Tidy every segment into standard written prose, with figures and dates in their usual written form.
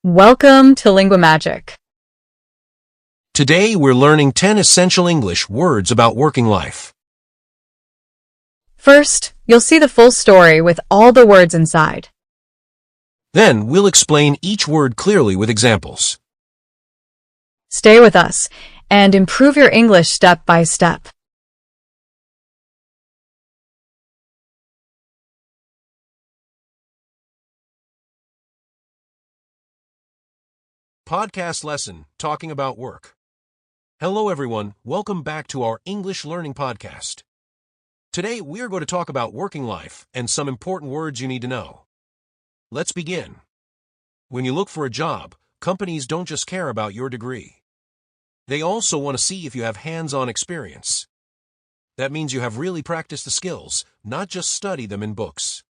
Welcome to Linguamagic. Today we're learning 10 essential English words about working life. First, you'll see the full story with all the words inside. Then we'll explain each word clearly with examples. Stay with us and improve your English step by step. Podcast lesson talking about work. Hello everyone, welcome back to our English learning podcast. Today we're going to talk about working life and some important words you need to know. Let's begin. When you look for a job, companies don't just care about your degree. They also want to see if you have hands-on experience. That means you have really practiced the skills, not just study them in books.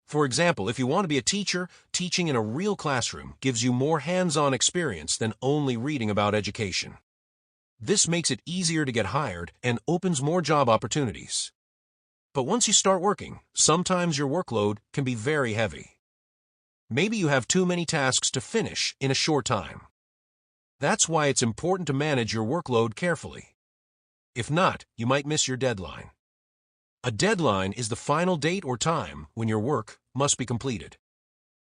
For example, if you want to be a teacher, teaching in a real classroom gives you more hands-on experience than only reading about education. This makes it easier to get hired and opens more job opportunities. But once you start working, sometimes your workload can be very heavy. Maybe you have too many tasks to finish in a short time. That's why it's important to manage your workload carefully. If not, you might miss your deadline. A deadline is the final date or time when your work must be completed.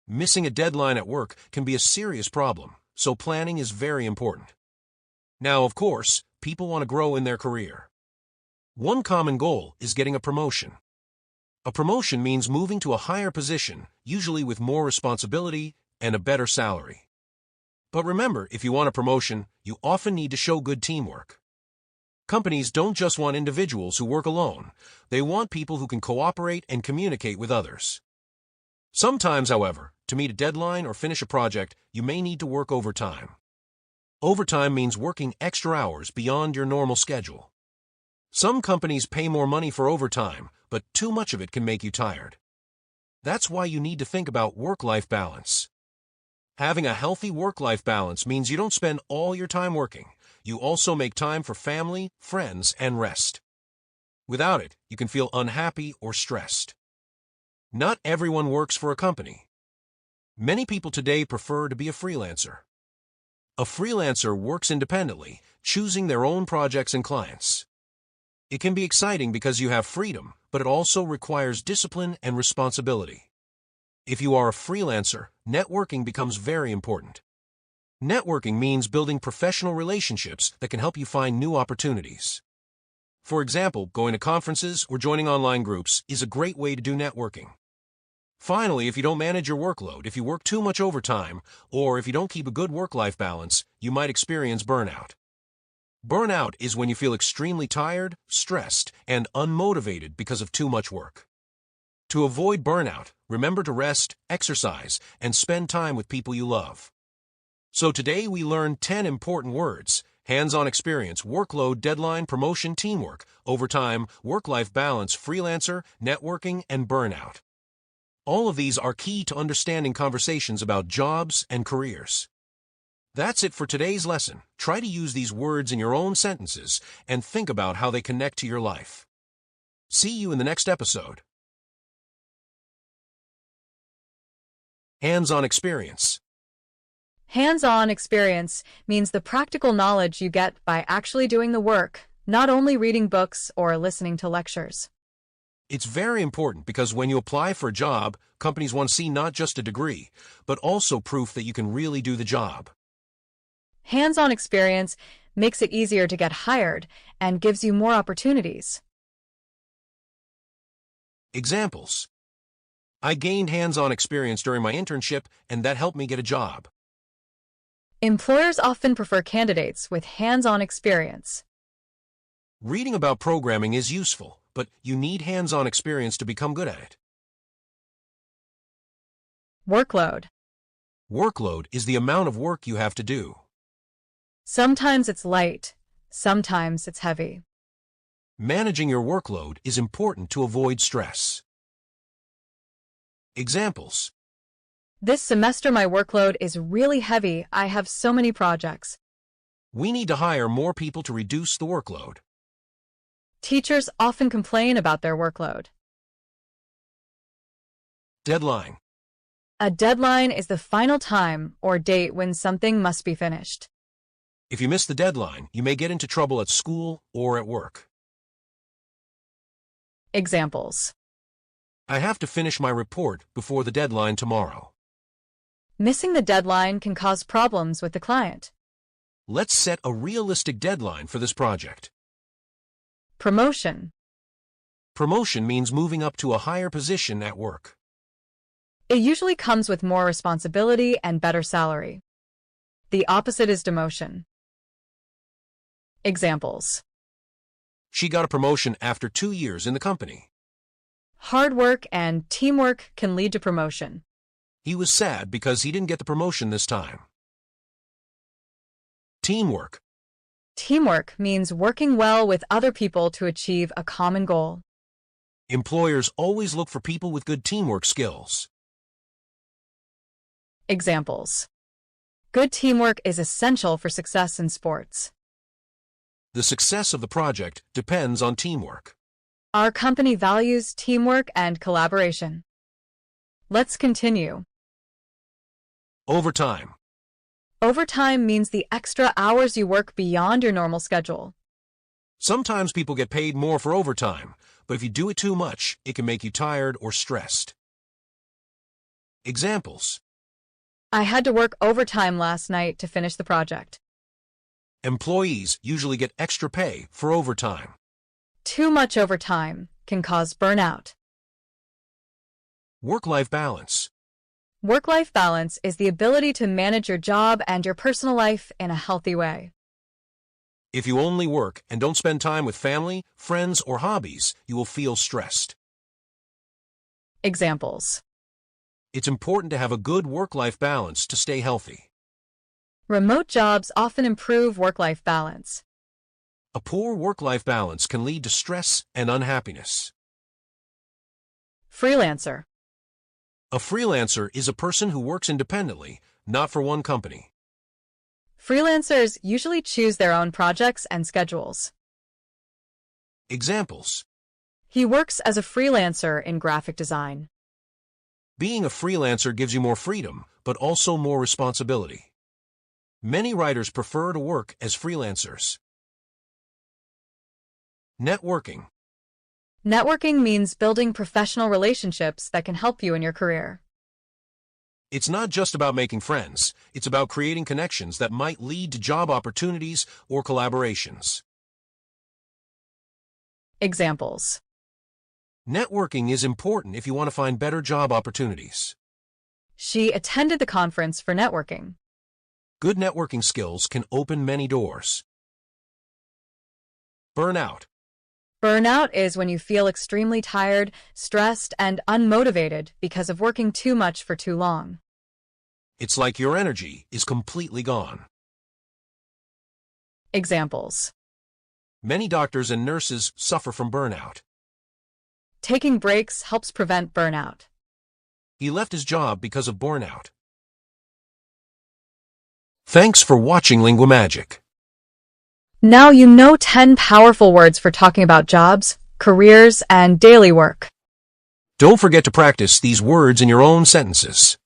Missing a deadline at work can be a serious problem, so planning is very important. Now, of course, people want to grow in their career. One common goal is getting a promotion. A promotion means moving to a higher position, usually with more responsibility and a better salary. But remember, if you want a promotion, you often need to show good teamwork. Companies don't just want individuals who work alone. They want people who can cooperate and communicate with others. Sometimes, however, to meet a deadline or finish a project, you may need to work overtime. Overtime means working extra hours beyond your normal schedule. Some companies pay more money for overtime, but too much of it can make you tired. That's why you need to think about work-life balance. Having a healthy work-life balance means you don't spend all your time working. You also make time for family, friends, and rest. Without it, you can feel unhappy or stressed. Not everyone works for a company. Many people today prefer to be a freelancer. A freelancer works independently, choosing their own projects and clients. It can be exciting because you have freedom, but it also requires discipline and responsibility. If you are a freelancer, networking becomes very important. Networking means building professional relationships that can help you find new opportunities. For example, going to conferences or joining online groups is a great way to do networking. Finally, if you don't manage your workload, if you work too much overtime, or if you don't keep a good work-life balance, you might experience burnout. Burnout is when you feel extremely tired, stressed, and unmotivated because of too much work. To avoid burnout, remember to rest, exercise, and spend time with people you love. So today we learned 10 important words: hands-on experience, workload, deadline, promotion, teamwork, overtime, work-life balance, freelancer, networking, and burnout. All of these are key to understanding conversations about jobs and careers. That's it for today's lesson. Try to use these words in your own sentences and think about how they connect to your life. See you in the next episode. Hands-on experience. Hands-on experience means the practical knowledge you get by actually doing the work, not only reading books or listening to lectures. It's very important because when you apply for a job, companies want to see not just a degree, but also proof that you can really do the job. Hands-on experience makes it easier to get hired and gives you more opportunities. Examples. I gained hands-on experience during my internship, and that helped me get a job. Employers often prefer candidates with hands-on experience. Reading about programming is useful, but you need hands-on experience to become good at it. Workload. Workload is the amount of work you have to do. Sometimes it's light, sometimes it's heavy. Managing your workload is important to avoid stress. Examples. This semester my workload is really heavy. I have so many projects. We need to hire more people to reduce the workload. Teachers often complain about their workload. Deadline. A deadline is the final time or date when something must be finished. If you miss the deadline, you may get into trouble at school or at work. Examples. I have to finish my report before the deadline tomorrow. Missing the deadline can cause problems with the client. Let's set a realistic deadline for this project. Promotion. Promotion means moving up to a higher position at work. It usually comes with more responsibility and better salary. The opposite is demotion. Examples. She got a promotion after 2 years in the company. Hard work and teamwork can lead to promotion. He was sad because he didn't get the promotion this time. Teamwork. Teamwork means working well with other people to achieve a common goal. Employers always look for people with good teamwork skills. Examples. Good teamwork is essential for success in sports. The success of the project depends on teamwork. Our company values teamwork and collaboration. Let's continue. Overtime. Overtime means the extra hours you work beyond your normal schedule. Sometimes people get paid more for overtime, but if you do it too much, it can make you tired or stressed. Examples. I had to work overtime last night to finish the project. Employees usually get extra pay for overtime. Too much overtime can cause burnout. Work-life balance. Work-life balance is the ability to manage your job and your personal life in a healthy way. If you only work and don't spend time with family, friends, or hobbies, you will feel stressed. Examples. It's important to have a good work-life balance to stay healthy. Remote jobs often improve work-life balance. A poor work-life balance can lead to stress and unhappiness. Freelancer. A freelancer is a person who works independently, not for one company. Freelancers usually choose their own projects and schedules. Examples. He works as a freelancer in graphic design. Being a freelancer gives you more freedom, but also more responsibility. Many writers prefer to work as freelancers. Networking. Networking means building professional relationships that can help you in your career. It's not just about making friends, it's about creating connections that might lead to job opportunities or collaborations. Examples. Networking is important if you want to find better job opportunities. She attended the conference for networking. Good networking skills can open many doors. Burnout. Burnout is when you feel extremely tired, stressed, and unmotivated because of working too much for too long. It's like your energy is completely gone. Examples. Many doctors and nurses suffer from burnout. Taking breaks helps prevent burnout. He left his job because of burnout. Thanks for watching Linguamagic. Now you know 10 powerful words for talking about jobs, careers, and daily work. Don't forget to practice these words in your own sentences.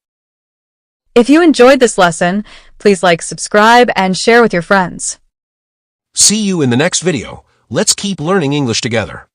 If you enjoyed this lesson, please like, subscribe, and share with your friends. See you in the next video. Let's keep learning English together.